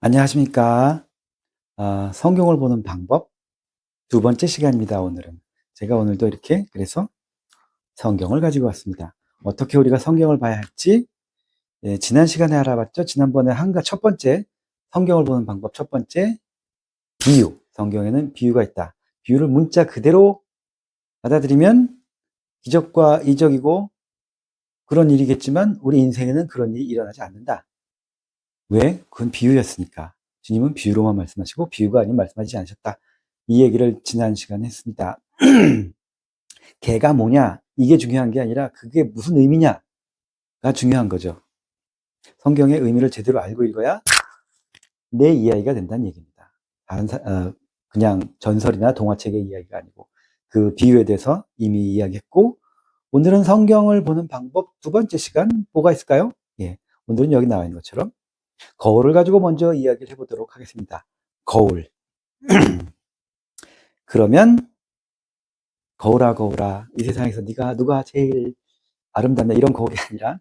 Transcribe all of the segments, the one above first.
안녕하십니까. 성경을 보는 방법 두 번째 시간입니다. 오늘은 제가 오늘도 이렇게 그래서 성경을 가지고 왔습니다. 어떻게 우리가 성경을 봐야 할지 지난 시간에 알아봤죠. 지난번에 첫 번째 성경을 보는 방법 첫 번째 비유. 성경에는 비유가 있다. 비유를 문자 그대로 받아들이면 기적과 이적이고 그런 일이겠지만 우리 인생에는 그런 일이 일어나지 않는다. 왜? 그건 비유였으니까. 주님은 비유로만 말씀하시고 비유가 아닌 말씀하지 않으셨다. 이 얘기를 지난 시간에 했습니다. 개가 뭐냐? 이게 중요한 게 아니라 그게 무슨 의미냐가 중요한 거죠. 성경의 의미를 제대로 알고 읽어야 내 이야기가 된다는 얘기입니다. 그냥 전설이나 동화책의 이야기가 아니고 그 비유에 대해서 이미 이야기했고 오늘은 성경을 보는 방법 두 번째 시간 뭐가 있을까요? 예, 오늘은 여기 나와 있는 것처럼 거울을 가지고 먼저 이야기를 해보도록 하겠습니다. 거울. 그러면 거울아 거울아 이 세상에서 누가 제일 아름답냐 이런 거울이 아니라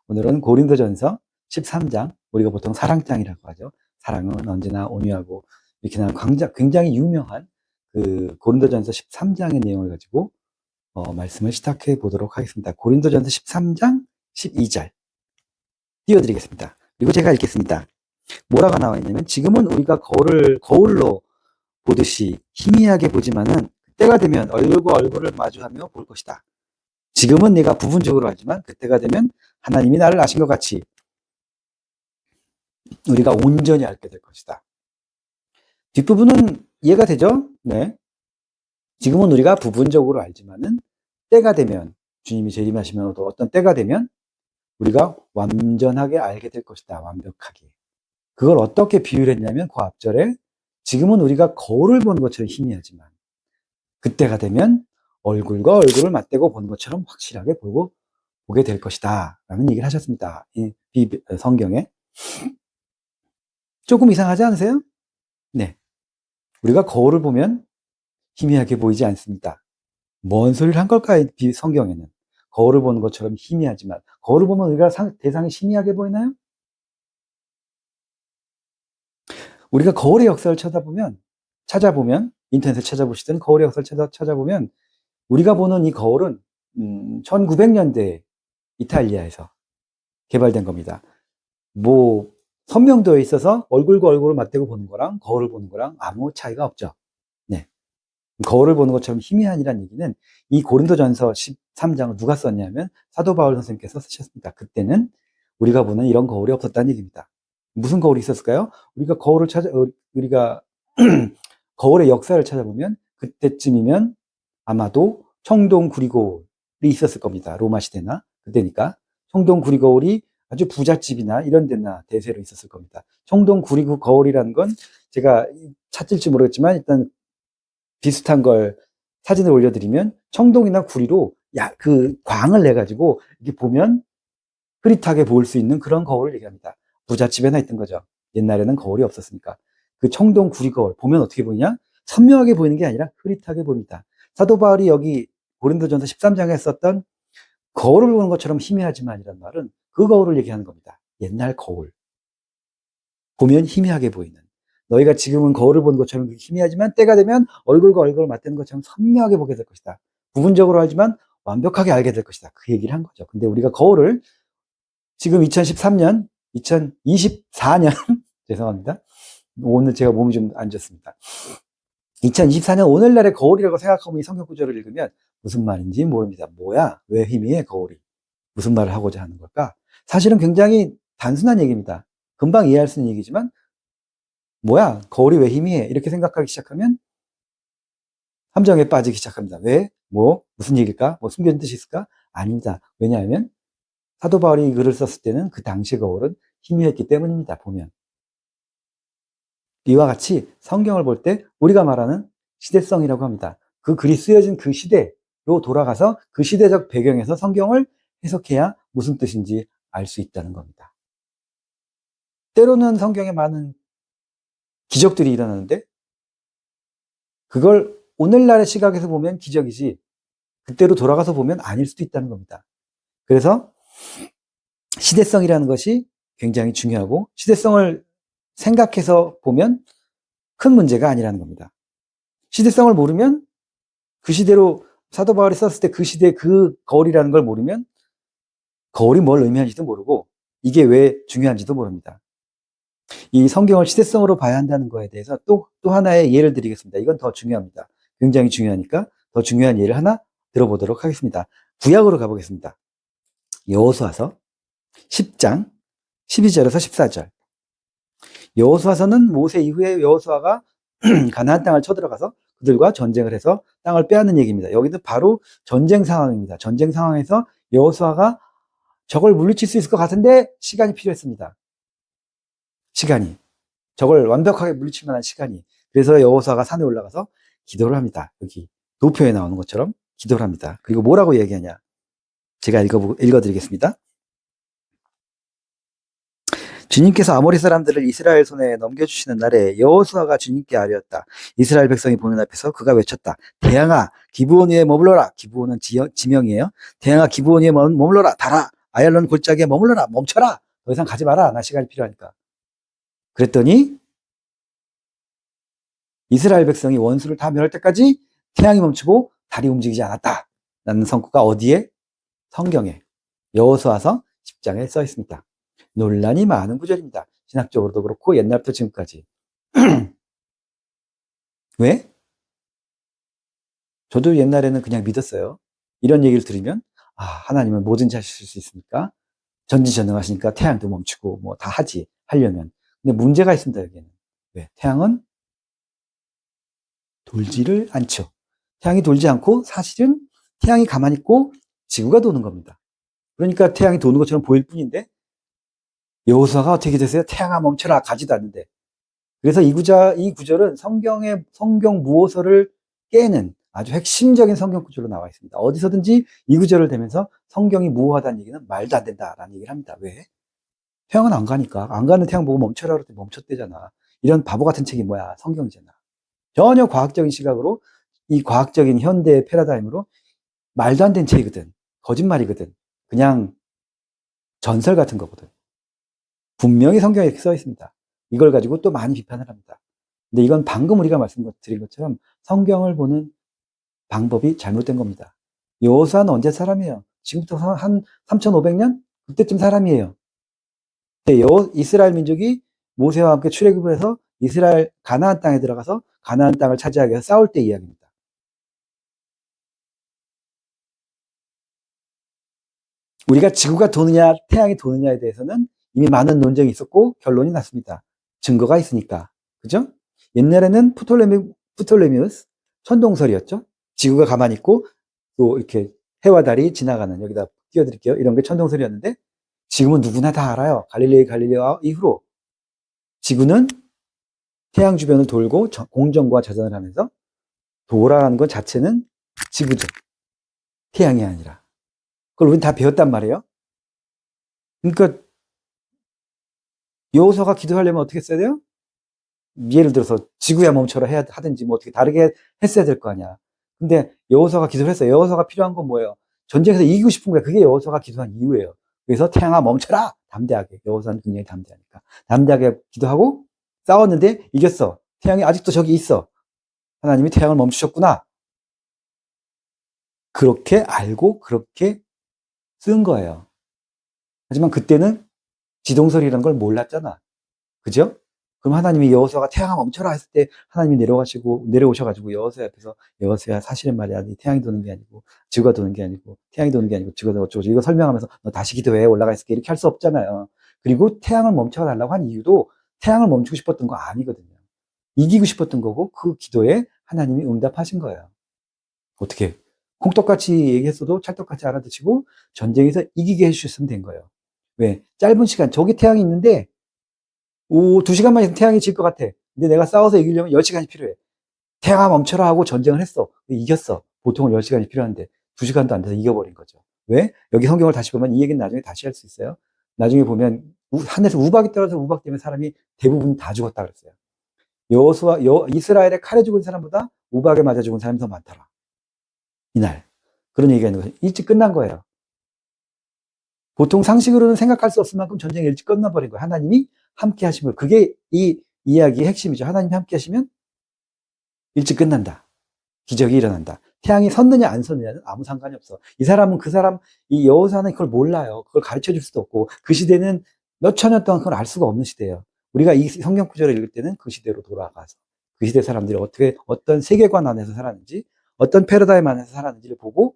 오늘은 고린도전서 13장 우리가 보통 사랑장이라고 하죠. 사랑은 언제나 온유하고 이렇게 나온 굉장히 유명한 그 고린도전서 13장의 내용을 가지고 말씀을 시작해 보도록 하겠습니다. 고린도전서 13장 12절 띄워드리겠습니다. 그리고 제가 읽겠습니다. 뭐라고 나와 있냐면 지금은 우리가 거울로 보듯이 희미하게 보지만은 때가 되면 얼굴과 얼굴을 마주하며 볼 것이다. 지금은 내가 부분적으로 알지만 그때가 되면 하나님이 나를 아신 것 같이 우리가 온전히 알게 될 것이다. 뒷부분은 이해가 되죠? 네. 지금은 우리가 부분적으로 알지만은 때가 되면 주님이 재림하시면 또 어떤 때가 되면 우리가 완전하게 알게 될 것이다. 완벽하게. 그걸 어떻게 비유를 했냐면 그 앞절에 지금은 우리가 거울을 보는 것처럼 희미하지만 그때가 되면 얼굴과 얼굴을 맞대고 보는 것처럼 확실하게 보게 될 것이다. 라는 얘기를 하셨습니다. 이 성경에. 조금 이상하지 않으세요? 네. 우리가 거울을 보면 희미하게 보이지 않습니다. 뭔 소리를 한 걸까요? 성경에는. 거울을 보는 것처럼 희미하지만 거울을 보면 우리가 대상이 희미하게 보이나요? 우리가 거울의 역사를 찾아보면 인터넷에 찾아보시든 거울의 역사를 찾아보면 우리가 보는 이 거울은 1900년대 이탈리아에서 개발된 겁니다. 뭐 선명도에 있어서 얼굴과 얼굴을 맞대고 보는 거랑 거울을 보는 거랑 아무 차이가 없죠. 네. 거울을 보는 것처럼 희미한이라는 얘기는 이 고린도전서 13장을 누가 썼냐면 사도 바울 선생님께서 쓰셨습니다. 그때는 우리가 보는 이런 거울이 없었다는 얘기입니다. 무슨 거울이 있었을까요? 우리가 거울의 역사를 찾아보면 그때쯤이면 아마도 청동 구리거울이 있었을 겁니다. 로마 시대나 그때니까 청동 구리거울이 아주 부잣집이나 이런 데나 대세로 있었을 겁니다. 청동 구리거울이라는 건 제가 찾을지 모르겠지만 일단 비슷한 걸 사진을 올려드리면 청동이나 구리로 그 광을 내 가지고 이렇게 보면 흐릿하게 보일 수 있는 그런 거울을 얘기합니다. 부잣집에나 있던 거죠. 옛날에는 거울이 없었으니까. 그 청동 구리 거울 보면 어떻게 보이냐? 선명하게 보이는 게 아니라 흐릿하게 보입니다. 사도 바울이 여기 고린도전서 13장에 썼던 거울을 보는 것처럼 희미하지만이란 말은 그 거울을 얘기하는 겁니다. 옛날 거울. 보면 희미하게 보이는. 너희가 지금은 거울을 보는 것처럼 희미하지만 때가 되면 얼굴과 얼굴을 맞대는 것처럼 선명하게 보게 될 것이다. 부분적으로 알지만 완벽하게 알게 될 것이다. 그 얘기를 한 거죠. 근데 우리가 거울을 지금 2013년, 2024년, 죄송합니다. 오늘 제가 몸이 좀 안 좋습니다. 2024년 오늘날의 거울이라고 생각하고 이 성경 구절을 읽으면 무슨 말인지 모릅니다. 뭐야? 왜 희미해, 거울이? 무슨 말을 하고자 하는 걸까? 사실은 굉장히 단순한 얘기입니다. 금방 이해할 수 있는 얘기지만 뭐야? 거울이 왜 희미해? 이렇게 생각하기 시작하면 함정에 빠지기 시작합니다. 왜? 무슨 얘기일까? 숨겨진 뜻이 있을까? 아닙니다. 왜냐하면 사도 바울이 이 글을 썼을 때는 그 당시 거울은 희미했기 때문입니다. 보면. 이와 같이 성경을 볼 때 우리가 말하는 시대성이라고 합니다. 그 글이 쓰여진 그 시대로 돌아가서 그 시대적 배경에서 성경을 해석해야 무슨 뜻인지 알 수 있다는 겁니다. 때로는 성경에 많은 기적들이 일어나는데 그걸 오늘날의 시각에서 보면 기적이지 그때로 돌아가서 보면 아닐 수도 있다는 겁니다. 그래서 시대성이라는 것이 굉장히 중요하고 시대성을 생각해서 보면 큰 문제가 아니라는 겁니다. 시대성을 모르면 그 시대로 사도 바울이 썼을 때 그 시대 그 거울이라는 걸 모르면 거울이 뭘 의미하는지도 모르고 이게 왜 중요한지도 모릅니다. 이 성경을 시대성으로 봐야 한다는 거에 대해서 또 하나의 예를 드리겠습니다. 이건 더 중요합니다. 굉장히 중요하니까 더 중요한 예를 하나 들어보도록 하겠습니다. 구약으로 가보겠습니다. 여호수아서 10장 12절에서 14절. 여호수아서는 모세 이후에 여호수아가 가나안 땅을 쳐들어가서 그들과 전쟁을 해서 땅을 빼앗는 얘기입니다. 여기도 바로 전쟁 상황입니다. 전쟁 상황에서 여호수아가 적을 물리칠 수 있을 것 같은데 시간이 필요했습니다. 시간이. 적을 완벽하게 물리칠 만한 시간이. 그래서 여호수아가 산에 올라가서 기도를 합니다. 여기 도표에 나오는 것처럼 기도를 합니다. 그리고 뭐라고 얘기하냐. 제가 읽어드리겠습니다. 주님께서 아모리 사람들을 이스라엘 손에 넘겨주시는 날에 여호수아가 주님께 아뢰었다. 이스라엘 백성이 보는 앞에서 그가 외쳤다. 대항아 기브온 위에 머물러라. 기브온은 지명이에요. 대항아 기브온 위에 머물러라. 달아. 아얄론 골짜기에 머물러라. 멈춰라. 더 이상 가지 마라. 나 시간이 필요하니까. 그랬더니 이스라엘 백성이 원수를 다 멸할 때까지 태양이 멈추고 달이 움직이지 않았다. 라는 성구가 어디에? 성경에 여호수아서 10장에 써 있습니다. 논란이 많은 구절입니다. 신학적으로도 그렇고 옛날부터 지금까지. 왜? 저도 옛날에는 그냥 믿었어요. 이런 얘기를 들으면 하나님은 뭐든지 하실 수 있으니까 전지전능하시니까 태양도 멈추고 뭐 다 하려면. 근데 문제가 있습니다. 여기는. 왜? 태양은 돌지를 않죠. 태양이 돌지 않고 사실은 태양이 가만히 있고 지구가 도는 겁니다. 그러니까 태양이 도는 것처럼 보일 뿐인데 여호수아가 어떻게 됐어요? 태양아 멈춰라. 가지도 않는데. 그래서 이 구절은 성경 무호서를 깨는 아주 핵심적인 성경 구절로 나와 있습니다. 어디서든지 이 구절을 대면서 성경이 무호하다는 얘기는 말도 안 된다라는 얘기를 합니다. 왜? 태양은 안 가니까. 안 가는 태양 보고 멈춰라 그랬더니 멈췄대잖아. 이런 바보 같은 책이 뭐야? 성경이잖아. 전혀 과학적인 시각으로 이 과학적인 현대의 패러다임으로 말도 안 되는 책이거든. 거짓말이거든. 그냥 전설 같은 거거든. 분명히 성경에 이렇게 써 있습니다. 이걸 가지고 또 많이 비판을 합니다. 근데 이건 방금 우리가 말씀드린 것처럼 성경을 보는 방법이 잘못된 겁니다. 여호수아는 언제 사람이에요? 지금부터 한 3,500년? 그때쯤 사람이에요. 이스라엘 민족이 모세와 함께 출애굽을 해서 이스라엘 가나안 땅에 들어가서 가나안 땅을 차지하기 위해서 싸울 때 이야기입니다. 우리가 지구가 도느냐 태양이 도느냐에 대해서는 이미 많은 논쟁이 있었고 결론이 났습니다. 증거가 있으니까. 그죠? 옛날에는 프톨레미우스 천동설이었죠. 지구가 가만히 있고 또 이렇게 해와 달이 지나가는, 여기다 띄워드릴게요. 이런 게 천동설이었는데 지금은 누구나 다 알아요. 갈릴레오 이후로 지구는 태양 주변을 돌고 공전과 자전을 하면서 돌아가는 것 자체는 지구죠. 태양이 아니라. 그걸 우린 다 배웠단 말이에요. 그러니까 여호수아가 기도하려면 어떻게 했어야 돼요? 예를 들어서 지구야 멈춰라 하든지 뭐 어떻게 다르게 했어야 될 거 아니야. 근데 여호수아가 기도를 했어요. 여호수아가 필요한 건 뭐예요? 전쟁에서 이기고 싶은 거야. 그게 여호수아가 기도한 이유예요. 그래서 태양아 멈춰라! 담대하게. 여호수아는 굉장히 담대하니까. 담대하게 기도하고 싸웠는데 이겼어. 태양이 아직도 저기 있어. 하나님이 태양을 멈추셨구나. 그렇게 알고 그렇게 쓴 거예요. 하지만 그때는 지동설이라는 걸 몰랐잖아. 그죠? 그럼 하나님이 여호수아가 태양아 멈춰라 했을 때 하나님이 내려오셔가지고 여호수아 앞에서 여호수아야 사실은 말이야 네 태양이 도는 게 아니고 지구가 도는 게 아니고 태양이 도는 게 아니고 지구가 어쩌고 이거 설명하면서 너 다시 기도해 올라가 있을게 이렇게 할 수 없잖아요. 그리고 태양을 멈춰 달라고 한 이유도 태양을 멈추고 싶었던 거 아니거든요. 이기고 싶었던 거고 그 기도에 하나님이 응답하신 거예요. 어떻게 콩떡같이 얘기했어도 찰떡같이 알아듣시고 전쟁에서 이기게 해주셨으면 된 거예요. 왜? 짧은 시간 저기 태양이 있는데 2시간만 있으면 태양이 질 것 같아. 근데 내가 싸워서 이기려면 10시간이 필요해. 태양아 멈춰라 하고 전쟁을 했어. 이겼어. 보통은 10시간이 필요한데 2시간도 안 돼서 이겨버린 거죠. 왜? 여기 성경을 다시 보면 이 얘기는 나중에 다시 할 수 있어요. 나중에 보면 하늘에서 우박이 떨어져서 우박 때문에 사람이 대부분 다 죽었다 그랬어요. 이스라엘의 칼에 죽은 사람보다 우박에 맞아 죽은 사람이 더 많더라. 이날. 그런 얘기가 있는 거예요. 일찍 끝난 거예요. 보통 상식으로는 생각할 수 없을 만큼 전쟁이 일찍 끝나버린 거예요. 하나님이 함께 하시면. 그게 이 이야기의 핵심이죠. 하나님이 함께 하시면 일찍 끝난다. 기적이 일어난다. 태양이 섰느냐 안 섰느냐는 아무 상관이 없어. 이 사람은 이 여호사는 그걸 몰라요. 그걸 가르쳐 줄 수도 없고 그 시대는 몇 천 년 동안 그걸 알 수가 없는 시대예요. 우리가 이 성경 구절을 읽을 때는 그 시대로 돌아가서 그 시대 사람들이 어떤 세계관 안에서 살았는지 어떤 패러다임 안에서 살았는지를 보고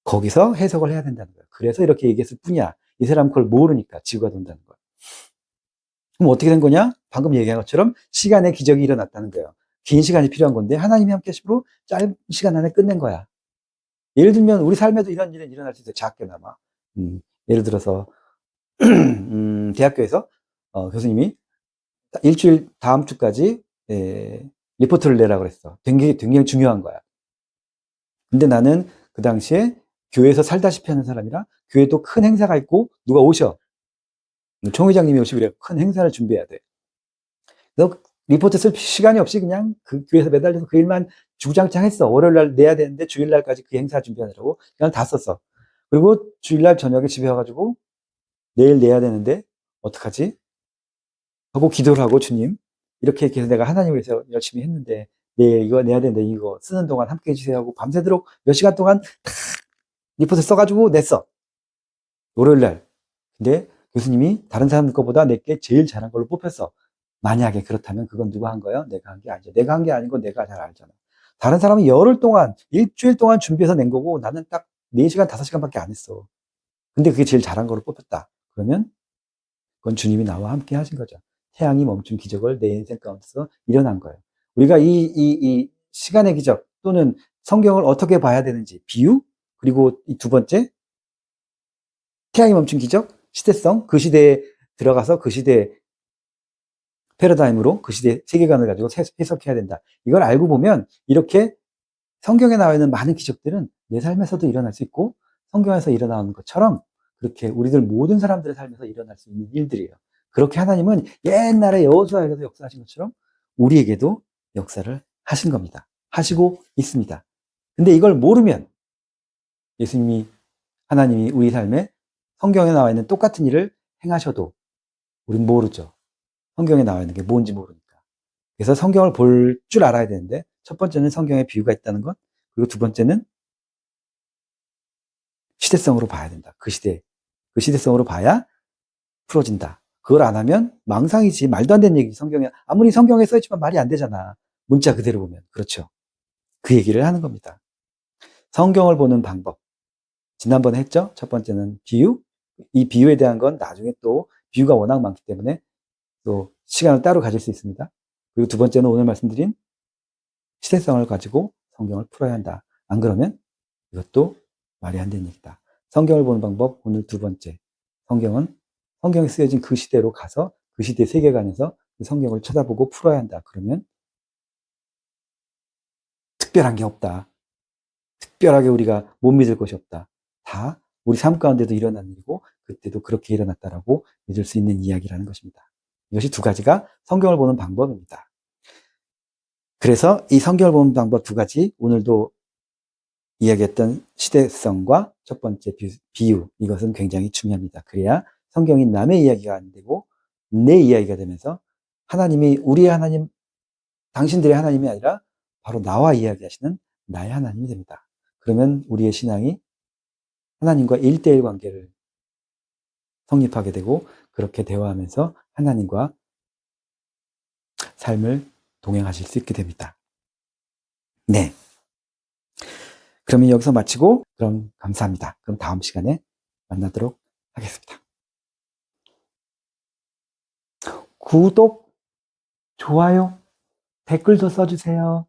거기서 해석을 해야 된다는 거예요. 그래서 이렇게 얘기했을 뿐이야. 이 사람은 그걸 모르니까 지구가 돈다는 거예요. 그럼 어떻게 된 거냐? 방금 얘기한 것처럼 시간의 기적이 일어났다는 거예요. 긴 시간이 필요한 건데 하나님이 함께 하심으로 짧은 시간 안에 끝낸 거야. 예를 들면 우리 삶에도 이런 일은 일어날 수 있어요. 작게나마. 예를 들어서 대학교에서 교수님이 일주일 다음 주까지 리포트를 내라고 그랬어. 굉장히 중요한 거야. 근데 나는 그 당시에 교회에서 살다시피 하는 사람이라 교회도 큰 행사가 있고 누가 오셔. 총회장님이 오시고 그래. 큰 행사를 준비해야 돼. 그래서 리포트 쓸 시간이 없이 그냥 그 교회에서 매달려서 그 일만 주구장창 했어. 월요일날 내야 되는데 주일날까지 그 행사 준비하느라고 그냥 다 썼어. 그리고 주일날 저녁에 집에 와가지고 내일 내야 되는데 어떡하지? 하고 기도를 하고 주님 이렇게 해서 내가 하나님을 위해서 열심히 했는데 내일 이거 내야 되는데 이거 쓰는 동안 함께 해주세요 하고 밤새도록 몇 시간 동안 다 리포트 써가지고 냈어. 월요일날. 근데 교수님이 다른 사람 것보다 내게 제일 잘한 걸로 뽑혔어. 만약에 그렇다면 그건 누가 한 거예요? 내가 한 게 아니죠. 내가 한 게 아닌 건 내가 잘 알잖아. 다른 사람은 열흘 동안, 일주일 동안 준비해서 낸 거고 나는 딱 4시간, 5시간밖에 안 했어. 근데 그게 제일 잘한 걸로 뽑혔다. 그러면 그건 주님이 나와 함께 하신 거죠. 태양이 멈춘 기적을 내 인생 가운데서 일어난 거예요. 우리가 이 시간의 기적 또는 성경을 어떻게 봐야 되는지 비유 그리고 이 두 번째 태양이 멈춘 기적 시대성 그 시대에 들어가서 그 시대의 패러다임으로 그 시대의 세계관을 가지고 해석해야 된다. 이걸 알고 보면 이렇게 성경에 나와 있는 많은 기적들은 내 삶에서도 일어날 수 있고 성경에서 일어나는 것처럼 그렇게 우리들 모든 사람들의 삶에서 일어날 수 있는 일들이에요. 그렇게 하나님은 옛날에 여호수아에게도 역사하신 것처럼 우리에게도 역사를 하신 겁니다. 하시고 있습니다. 근데 이걸 모르면 하나님이 우리 삶에 성경에 나와 있는 똑같은 일을 행하셔도 우린 모르죠. 성경에 나와 있는 게 뭔지 모르니까. 그래서 성경을 볼 줄 알아야 되는데 첫 번째는 성경에 비유가 있다는 것 그리고 두 번째는 시대성으로 봐야 된다. 그 시대성으로 봐야 풀어진다. 그걸 안 하면 망상이지 말도 안 되는 얘기 성경에 아무리 성경에 써있지만 말이 안 되잖아. 문자 그대로 보면 그렇죠. 그 얘기를 하는 겁니다. 성경을 보는 방법 지난번에 했죠. 첫 번째는 비유 이 비유에 대한 건 나중에 또 비유가 워낙 많기 때문에 또 시간을 따로 가질 수 있습니다. 그리고 두 번째는 오늘 말씀드린 시대성을 가지고 성경을 풀어야 한다. 안 그러면 이것도 말이 안 되는 얘기다. 성경을 보는 방법 오늘 두 번째. 성경에 쓰여진 그 시대로 가서 그 시대 세계관에서 그 성경을 쳐다보고 풀어야 한다. 그러면 특별한 게 없다. 특별하게 우리가 못 믿을 것이 없다. 다 우리 삶 가운데도 일어난 일이고 그때도 그렇게 일어났다라고 믿을 수 있는 이야기라는 것입니다. 이것이 두 가지가 성경을 보는 방법입니다. 그래서 이 성경을 보는 방법 두 가지 오늘도 이야기했던 시대성과 첫 번째 비유 이것은 굉장히 중요합니다. 그래야 성경이 남의 이야기가 안 되고 내 이야기가 되면서 하나님이 우리의 하나님 당신들의 하나님이 아니라 바로 나와 이야기하시는 나의 하나님이 됩니다. 그러면 우리의 신앙이 하나님과 1대1 관계를 성립하게 되고 그렇게 대화하면서 하나님과 삶을 동행하실 수 있게 됩니다. 네. 그러면 여기서 마치고 그럼 감사합니다. 그럼 다음 시간에 만나도록 하겠습니다. 구독, 좋아요, 댓글도 써주세요.